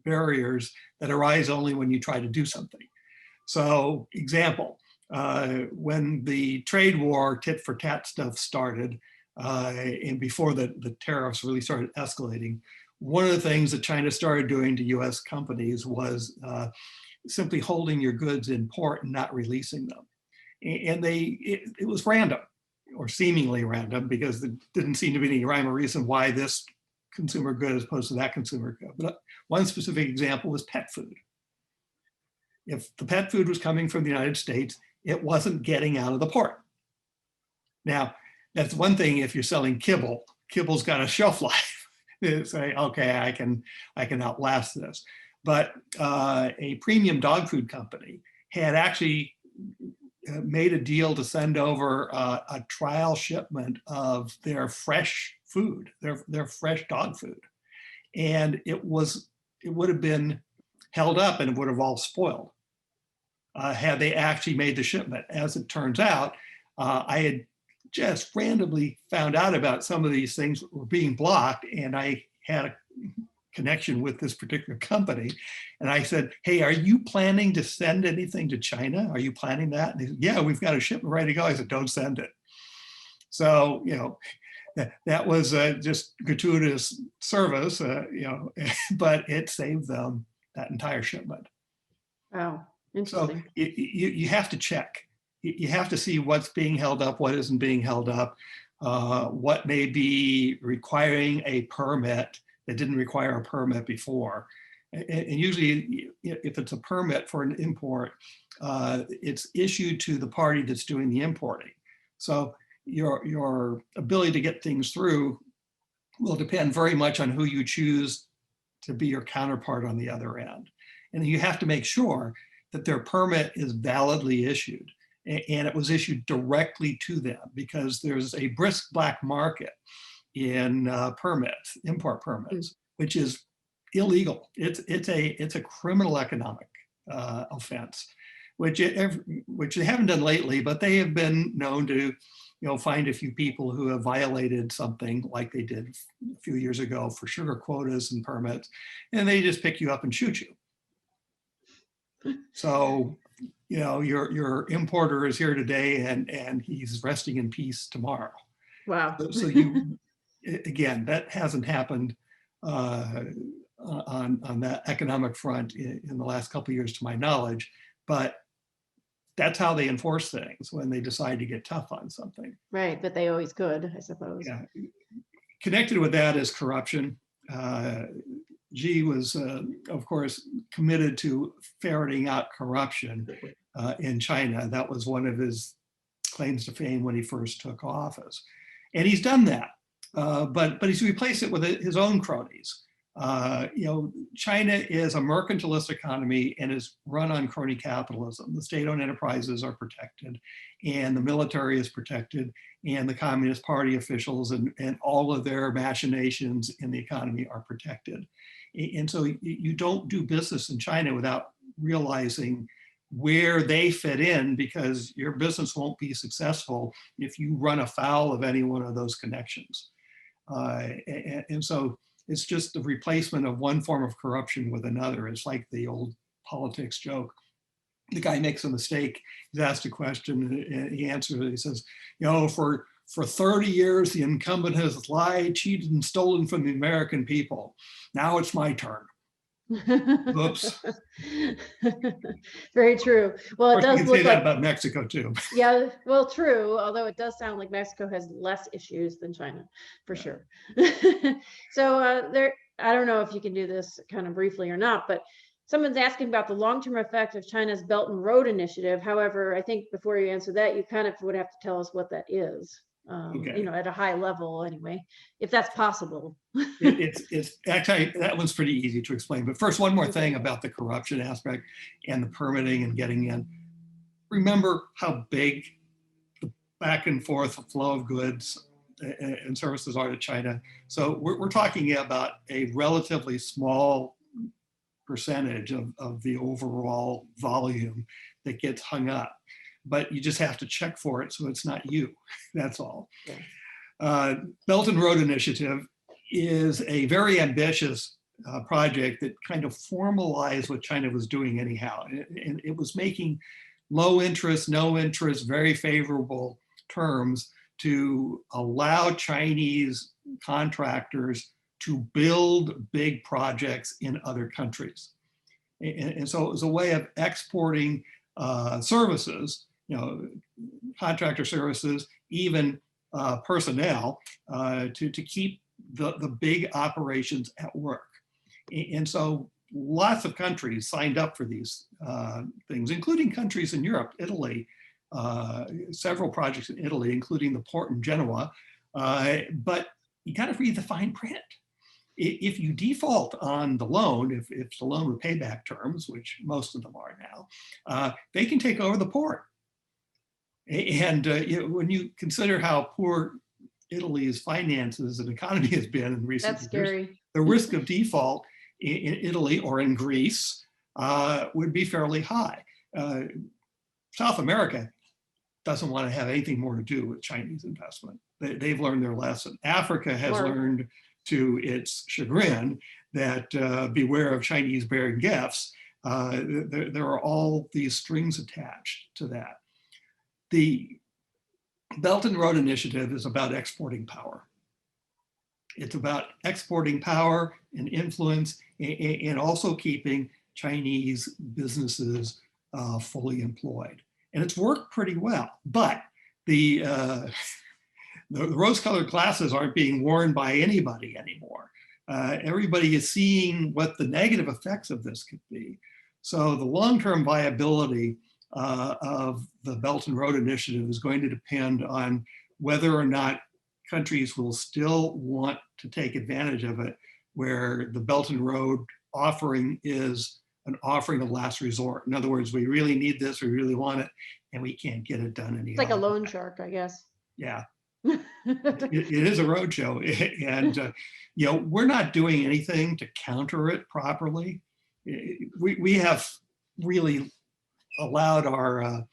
B: barriers that arise only when you try to do something. So, example, when the trade war, tit for tat stuff started, and before the tariffs really started escalating, one of the things that China started doing to US companies was simply holding your goods in port and not releasing them. And it was random, or seemingly random, because there didn't seem to be any rhyme or reason why this consumer good as opposed to that consumer good. But one specific example was pet food. If the pet food was coming from the United States, it wasn't getting out of the port. Now, that's one thing if you're selling kibble. Kibble's got a shelf life. Say, okay, I can outlast this. But a premium dog food company had actually made a deal to send over a trial shipment of their fresh food, their fresh dog food. And it would have been held up and it would have all spoiled had they actually made the shipment. As it turns out, I had just randomly found out about some of these things were being blocked, and I had a connection with this particular company. And I said, hey, are you planning to send anything to China? Are you planning that? And he said, yeah, we've got a shipment ready to go. I said, don't send it. So, that was just gratuitous service, but it saved them that entire shipment.
A: Wow, interesting.
B: So you have to check. You have to see what's being held up, what isn't being held up, what may be requiring a permit that didn't require a permit before. And usually, if it's a permit for an import, it's issued to the party that's doing the importing. So your ability to get things through will depend very much on who you choose to be your counterpart on the other end. And you have to make sure that their permit is validly issued and it was issued directly to them, because there's a brisk black market in permits, import permits, which is illegal. It's a criminal economic offense, which they haven't done lately, but they have been known to find a few people who have violated something like they did a few years ago for sugar quotas and permits, and they just pick you up and shoot you. So, your importer is here today and he's resting in peace tomorrow.
A: Wow.
B: So again, that hasn't happened on that economic front in the last couple of years, to my knowledge, but that's how they enforce things when they decide to get tough on something.
A: Right, but they always could, I suppose.
B: Yeah. Connected with that is corruption. Xi was, of course, committed to ferreting out corruption in China. That was one of his claims to fame when he first took office. And he's done that, but he's replaced it with his own cronies. China is a mercantilist economy and is run on crony capitalism. The state-owned enterprises are protected, and the military is protected, and the Communist Party officials and all of their machinations in the economy are protected. And so you don't do business in China without realizing where they fit in, because your business won't be successful if you run afoul of any one of those connections. And so it's just the replacement of one form of corruption with another. It's like the old politics joke. The guy makes a mistake, he's asked a question, and he answers it. He says, for 30 years, the incumbent has lied, cheated, and stolen from the American people. Now it's my turn. Oops.
A: Very true. Well, it does
B: look
A: look like
B: about Mexico too.
A: Yeah, well, true. Although it does sound like Mexico has less issues than China, for sure. So I don't know if you can do this kind of briefly or not, but someone's asking about the long-term effect of China's Belt and Road Initiative. However, I think before you answer that, you kind of would have to tell us what that is.
B: Okay.
A: At a high level anyway, if that's possible.
B: It's actually, that one's pretty easy to explain. But first, one more thing about the corruption aspect and the permitting and getting in. Remember how big the back and forth flow of goods and services are to China. So we're talking about a relatively small percentage of the overall volume that gets hung up. But you just have to check for it so it's not you. That's all. Yeah. Belt and Road Initiative is a very ambitious project that kind of formalized what China was doing anyhow. And it was making low interest, no interest, very favorable terms to allow Chinese contractors to build big projects in other countries. And so it was a way of exporting services, contractor services, even personnel, to keep the big operations at work. And so lots of countries signed up for these things, including countries in Europe, Italy, several projects in Italy, including the port in Genoa. But you got to read the fine print. If you default on the loan, if the loan with payback terms, which most of them are now, they can take over the port. And when you consider how poor Italy's finances and economy has been in recent years,
A: scary.
B: The risk of default in Italy or in Greece would be fairly high. South America doesn't want to have anything more to do with Chinese investment. They've learned their lesson. Africa has learned, to its chagrin, that beware of Chinese bearing gifts. There are all these strings attached to that. The Belt and Road Initiative is about exporting power. It's about exporting power and influence, and also keeping Chinese businesses fully employed. And it's worked pretty well, but the rose-colored glasses aren't being worn by anybody anymore. Everybody is seeing what the negative effects of this could be. So the long-term viability of the Belt and Road Initiative is going to depend on whether or not countries will still want to take advantage of it, where the Belt and Road offering is an offering of last resort. In other words, we really need this, we really want it, and we can't get it done any other way.
A: It's like a loan shark, I guess.
B: Yeah. It is a roadshow, and we're not doing anything to counter it properly. We have really allowed our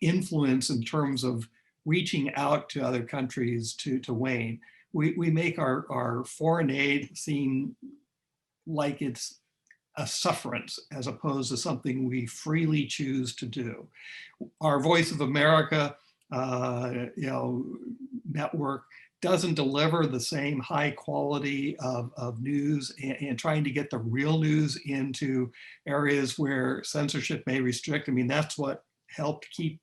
B: influence in terms of reaching out to other countries to wane. We make our foreign aid seem like it's a sufferance as opposed to something we freely choose to do. Our Voice of America, network doesn't deliver the same high quality of news, and trying to get the real news into areas where censorship may restrict. I mean, that's what helped keep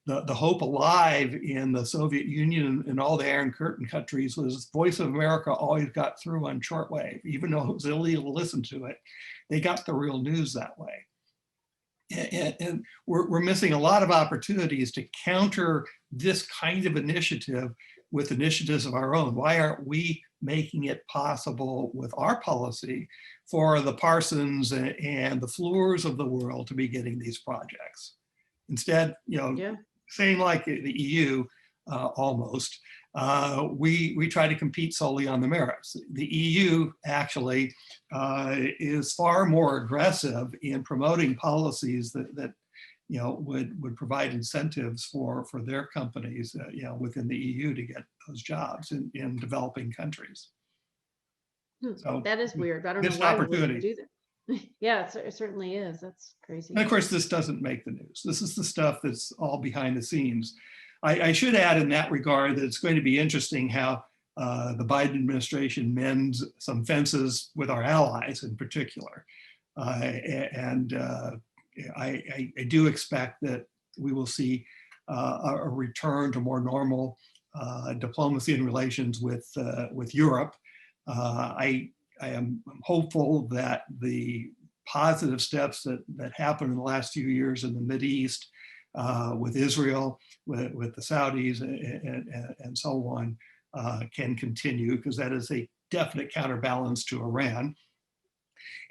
B: the hope alive in the Soviet Union and all the Iron Curtain countries. Was Voice of America always got through on shortwave, even though it was illegal to listen to it. They got the real news that way. And we're missing a lot of opportunities to counter this kind of initiative with initiatives of our own. Why aren't we making it possible with our policy for the Parsons and the Fleurs of the world to be getting these projects? Instead, same like the EU, almost, we try to compete solely on the merits. The EU actually is far more aggressive in promoting policies that would provide incentives for their companies, within the EU to get those jobs in developing countries.
A: So that is weird. I don't know
B: missed
A: why we
B: opportunity.
A: wouldn't do that. Yeah, it certainly is. That's crazy.
B: And of course, this doesn't make the news. This is the stuff that's all behind the scenes. I should add in that regard that it's going to be interesting how the Biden administration mends some fences with our allies in particular. I do expect that we will see a return to more normal diplomacy and relations with Europe. I am hopeful that the positive steps that happened in the last few years in the Mideast with Israel, with the Saudis and so on, can continue, because that is a definite counterbalance to Iran.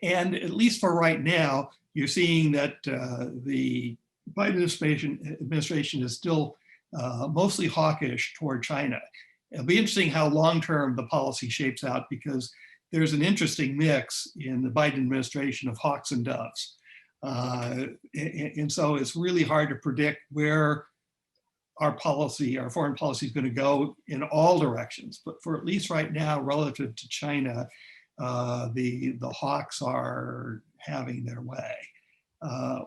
B: And at least for right now, you're seeing that the Biden administration is still mostly hawkish toward China. It'll be interesting how long-term the policy shapes out, because there's an interesting mix in the Biden administration of hawks and doves. And so it's really hard to predict where our foreign policy is going to go in all directions. But for at least right now, relative to China, the hawks are having their way,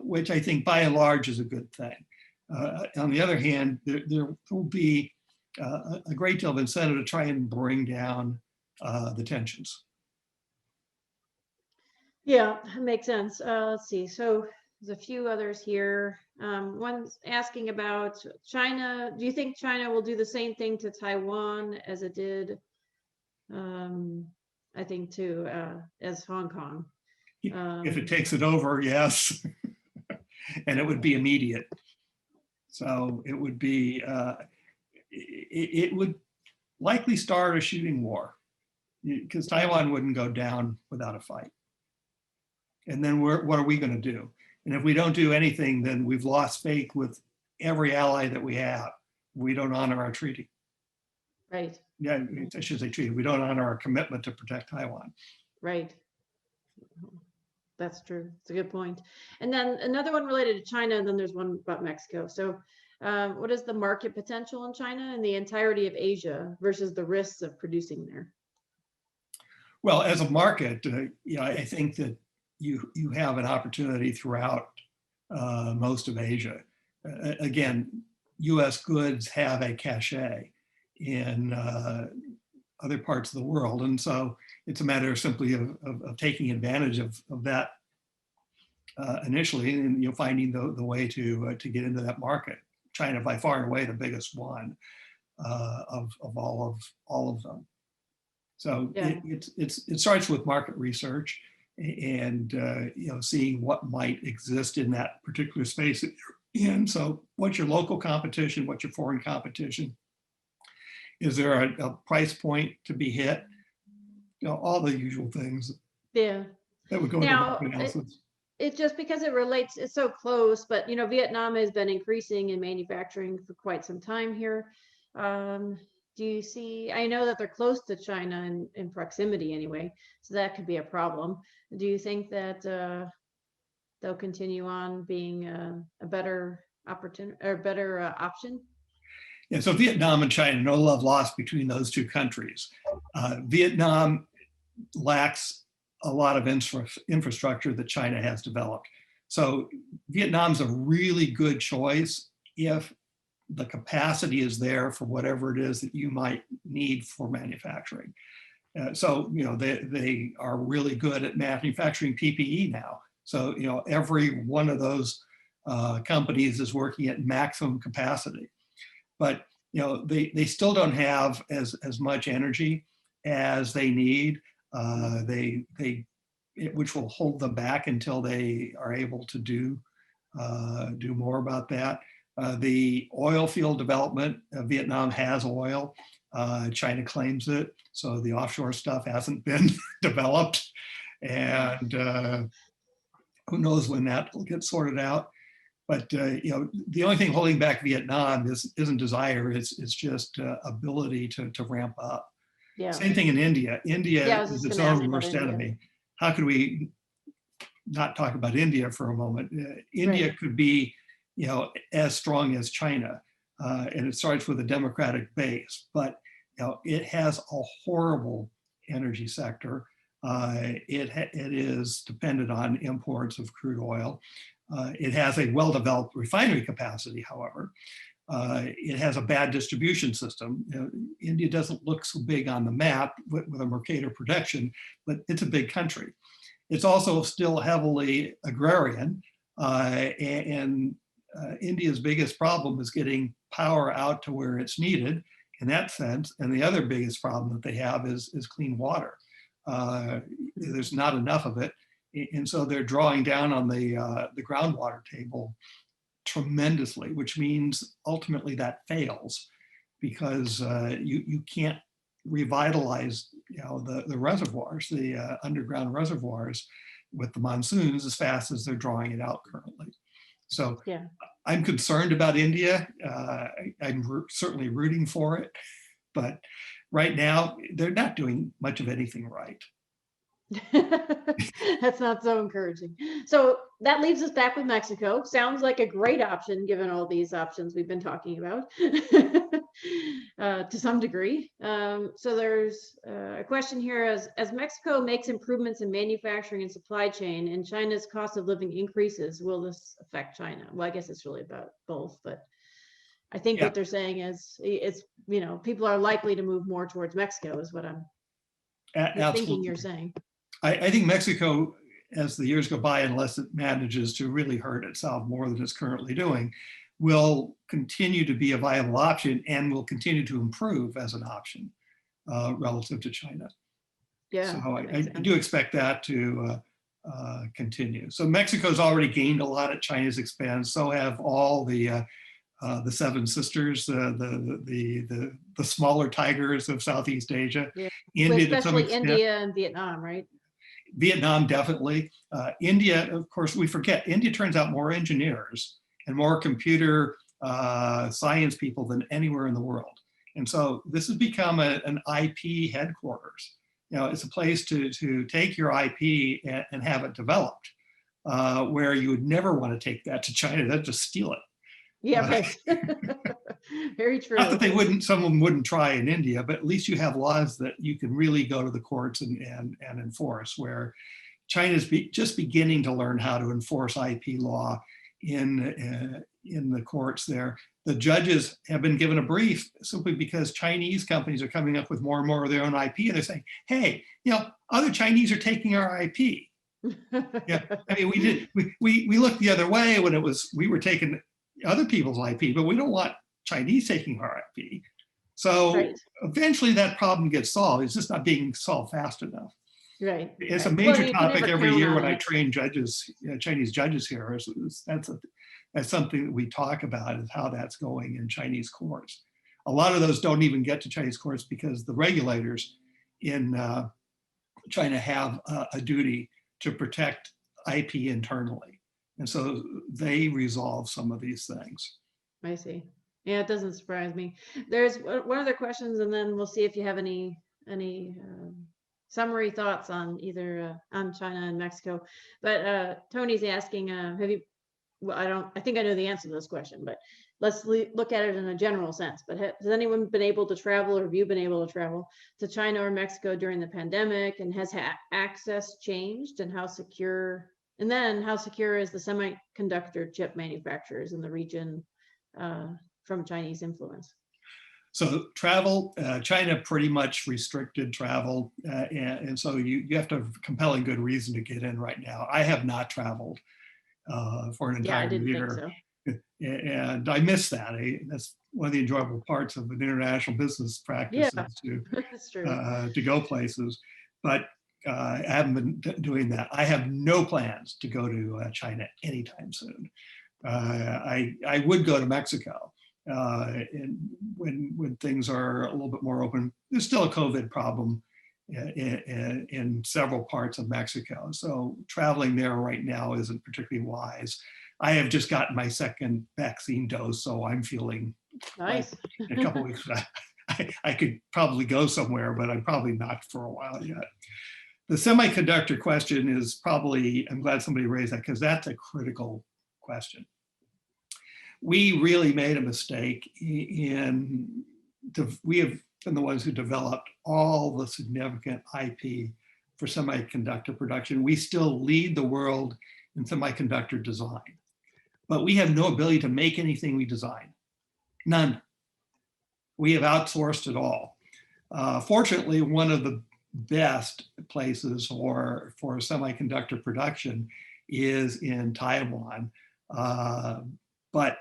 B: which I think by and large is a good thing. On the other hand, there will be a great deal of incentive to try and bring down the tensions.
A: Yeah, it makes sense. Let's see. So there's a few others here. One's asking about China. Do you think China will do the same thing to Taiwan as it did, I think, as Hong Kong?
B: If it takes it over, yes. And it would be immediate. So it would be, it would likely start a shooting war, because Taiwan wouldn't go down without a fight. And then what are we going to do? And if we don't do anything, then we've lost faith with every ally that we have. We don't honor our treaty.
A: Right.
B: Yeah, I should say treaty. We don't honor our commitment to protect Taiwan.
A: Right. That's true. It's a good point. And then another one related to China, and then there's one about Mexico. So what is the market potential in China and the entirety of Asia versus the risks of producing there?
B: Well, as a market, I think that you have an opportunity throughout most of Asia. Again, US goods have a cachet in other parts of the world. And so it's a matter simply of taking advantage of that initially, and finding the way to get into that market. China, by far and away, the biggest one of all of them. So yeah. It starts with market research and seeing what might exist in that particular space that you're in. So what's your local competition? What's your foreign competition? Is there a price point to be hit? All the usual things.
A: Yeah.
B: That would go into market analysis.
A: It just because it relates, it's so close, but Vietnam has been increasing in manufacturing for quite some time here. Do you see, I know that they're close to China in proximity anyway, so that could be a problem. Do you think that they'll continue on being a better opportunity or better option?
B: Yeah, so Vietnam and China, no love lost between those two countries. Vietnam lacks a lot of infrastructure that China has developed. So Vietnam's a really good choice if the capacity is there for whatever it is that you might need for manufacturing. So, they are really good at manufacturing PPE now. So, every one of those companies is working at maximum capacity. But, they still don't have as much energy as they need. Which will hold them back until they are able to do more about that. The oil field development, Vietnam has oil. China claims it, so the offshore stuff hasn't been developed, and who knows when that will get sorted out. But the only thing holding back Vietnam isn't desire; it's just ability to ramp up.
A: Yeah.
B: Same thing in India. India
A: Yeah, I was
B: is
A: just
B: its
A: gonna ask
B: own
A: about
B: worst
A: India.
B: enemy. How could we not talk about India for a moment? India
A: Right.
B: could be, as strong as China, and it starts with a democratic base, but it has a horrible energy sector. It is dependent on imports of crude oil. It has a well-developed refinery capacity, however. It has a bad distribution system. India doesn't look so big on the map with a Mercator production, but it's a big country. It's also still heavily agrarian, and India's biggest problem is getting power out to where it's needed in that sense. And the other biggest problem that they have is clean water. There's not enough of it. And so they're drawing down on the groundwater table tremendously, which means ultimately that fails because you can't revitalize the reservoirs, the underground reservoirs with the monsoons as fast as they're drawing it out currently. So
A: Yeah.
B: I'm concerned about India. I'm certainly rooting for it, but right now they're not doing much of anything right.
A: That's not so encouraging. So that leaves us back with Mexico. Sounds like a great option given all these options we've been talking about to some degree. So there's a question here: as Mexico makes improvements in manufacturing and supply chain and China's cost of living increases, will this affect China? Well, I guess it's really about both, but I think what they're saying is it's, people are likely to move more towards Mexico is what I'm thinking you're saying.
B: I think Mexico, as the years go by, unless it manages to really hurt itself more than it's currently doing, will continue to be a viable option and will continue to improve as an option relative to China.
A: Yeah.
B: So I do expect that to continue. So Mexico's already gained a lot at China's expense. So have all the seven sisters, the smaller tigers of Southeast Asia.
A: Yeah.
B: India,
A: especially India and Vietnam, right?
B: Vietnam, definitely. India, of course, we forget, India turns out more engineers and more computer science people than anywhere in the world. And so this has become an IP headquarters. It's a place to take your IP and have it developed, where you would never want to take that to China. They'd just steal it.
A: Yeah, right. Very true.
B: Not that someone wouldn't try in India, but at least you have laws that you can really go to the courts and enforce, where China's just beginning to learn how to enforce IP law in the courts there. The judges have been given a brief simply because Chinese companies are coming up with more and more of their own IP, and they're saying, hey, other Chinese are taking our IP. Yeah, I mean, we looked the other way when we were taking other people's IP, but we don't want Chinese taking our IP. So eventually that problem gets solved. It's just not being solved fast enough.
A: Right.
B: It's a major topic every year when I train judges, Chinese judges here. That's something that we talk about, is how that's going in Chinese courts. A lot of those don't even get to Chinese courts because the regulators in China have a duty to protect IP internally. And so they resolve some of these things.
A: I see. Yeah, it doesn't surprise me. There's one other questions, and then we'll see if you have any summary thoughts on either on China and Mexico. But Tony's asking, have you well, I think I know the answer to this question, but let's look at it in a general sense. But has anyone been able to travel, or have you been able to travel to China or Mexico during the pandemic? And has access changed, and how secure? And then how secure is the semiconductor chip manufacturers in the region from Chinese influence?
B: So travel, China pretty much restricted travel. And so you have to have a compelling good reason to get in right now. I have not traveled for an
A: Yeah, I
B: entire
A: didn't
B: year.
A: think so.
B: And I miss that. That's one of the enjoyable parts of an international business practice,
A: Yeah,
B: is
A: that's true.
B: to go places. But I haven't been doing that. I have no plans to go to China anytime soon. I would go to Mexico when things are a little bit more open. There's still a COVID problem in several parts of Mexico. So traveling there right now isn't particularly wise. I have just gotten my second vaccine dose, so I'm feeling
A: Nice.
B: like in a couple of weeks I could probably go somewhere, but I'm probably not for a while yet. The semiconductor question is probably, I'm glad somebody raised that, because that's a critical question. We really made a mistake in, we have been the ones who developed all the significant IP for semiconductor production. We still lead the world in semiconductor design, but we have no ability to make anything we design. None. We have outsourced it all. Fortunately, one of the best places for semiconductor production is in Taiwan. But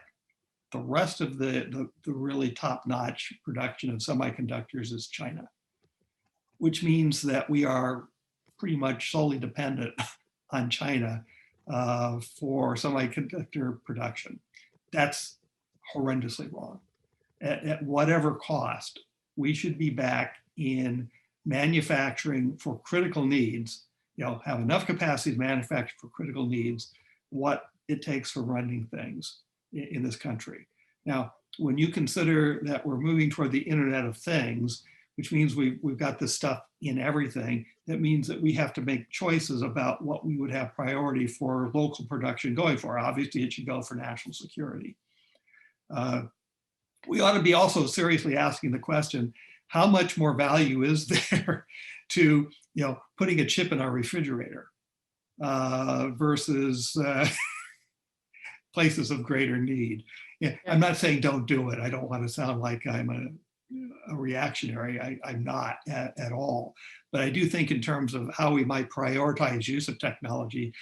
B: the rest of the really top-notch production of semiconductors is China, which means that we are pretty much solely dependent on China for semiconductor production. That's horrendously wrong. At whatever cost, we should be back in manufacturing for critical needs, have enough capacity to manufacture for critical needs, what it takes for running things in this country. Now, when you consider that we're moving toward the Internet of Things, which means we've got this stuff in everything, that means that we have to make choices about what we would have priority for local production going for. Obviously, it should go for national security. We ought to be also seriously asking the question, how much more value is there to putting a chip in our refrigerator versus places of greater need? Yeah, I'm not saying don't do it. I don't want to sound like I'm a reactionary. I'm not at all. But I do think in terms of how we might prioritize use of technology,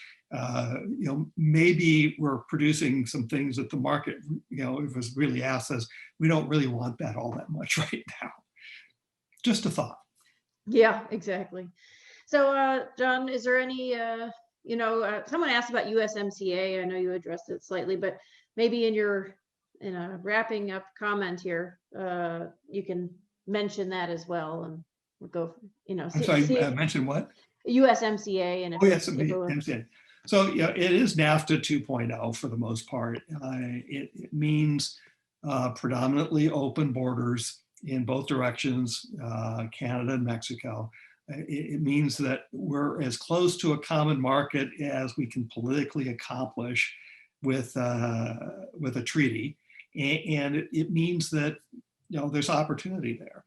B: maybe we're producing some things that the market, if it's really asked us, we don't really want that all that much right now. Just a thought.
A: Yeah, exactly. So, John, is there any, someone asked about USMCA. I know you addressed it slightly, but maybe in a wrapping up comment here, you can mention that as well, and we'll go,
B: I'm sorry, mention what?
A: USMCA. And
B: yes, MCA. So it is NAFTA 2.0 for the most part. It means predominantly open borders in both directions, Canada and Mexico. It means that we're as close to a common market as we can politically accomplish with a treaty. And it means that there's opportunity there.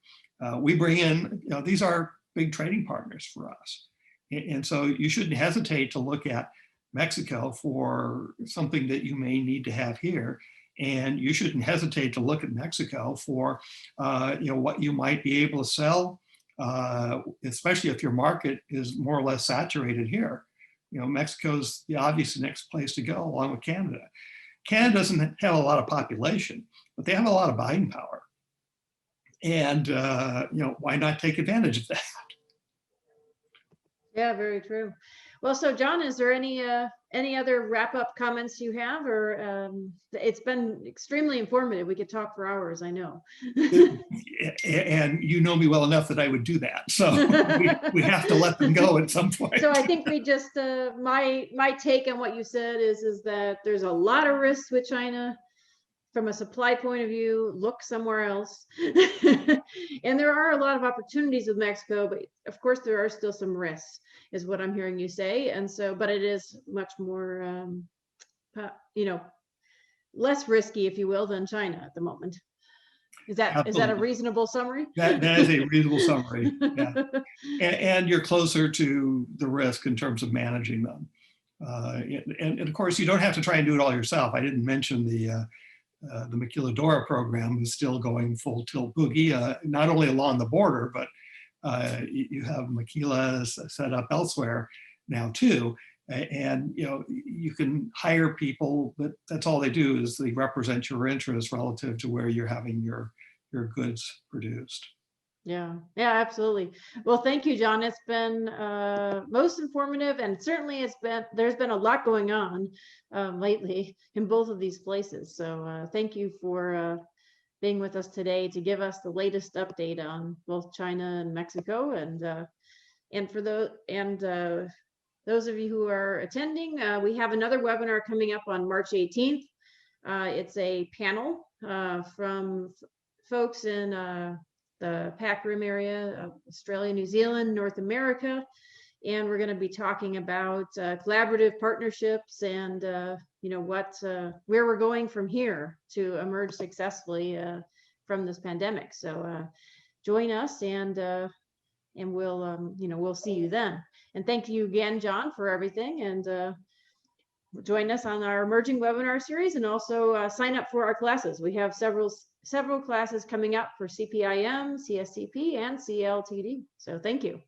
B: We bring in, these are big trading partners for us. And so you shouldn't hesitate to look at Mexico for something that you may need to have here. And you shouldn't hesitate to look at Mexico for what you might be able to sell, especially if your market is more or less saturated here. Mexico's the obvious next place to go, along with Canada. Canada doesn't have a lot of population, but they have a lot of buying power. And why not take advantage of that?
A: Yeah, very true. Well, so John, is there any other wrap-up comments you have, or it's been extremely informative. We could talk for hours, I know.
B: And you know me well enough that I would do that. So we have to let them go at some point.
A: So I think we just, my take on what you said is that there's a lot of risks with China. From a supply point of view, look somewhere else. And there are a lot of opportunities with Mexico, but of course there are still some risks, is what I'm hearing you say. And so, but it is much more less risky, if you will, than China at the moment. Is that a
B: Absolutely.
A: reasonable summry?
B: That is a reasonable summary. Yeah. And you're closer to the risk in terms of managing them. And of course, you don't have to try and do it all yourself. I didn't mention the Maquiladora program is still going full tilt boogie, not only along the border, but you have maquilas set up elsewhere now too. And you can hire people, but that's all they do is they represent your interests relative to where you're having your goods produced.
A: Yeah, absolutely. Well, thank you, John. It's been most informative, and certainly there's been a lot going on lately in both of these places. So thank you for being with us today to give us the latest update on both China and Mexico, and for those of you who are attending, we have another webinar coming up on March 18th. It's a panel from folks in the PAC Rim area, Australia, New Zealand, North America, and we're going to be talking about collaborative partnerships and where we're going from here to emerge successfully from this pandemic. So join us, and we'll see you then. And thank you again, John, for everything. And join us on our emerging webinar series, and also sign up for our classes. We have several classes coming up for CPIM, CSCP, and CLTD. So thank you.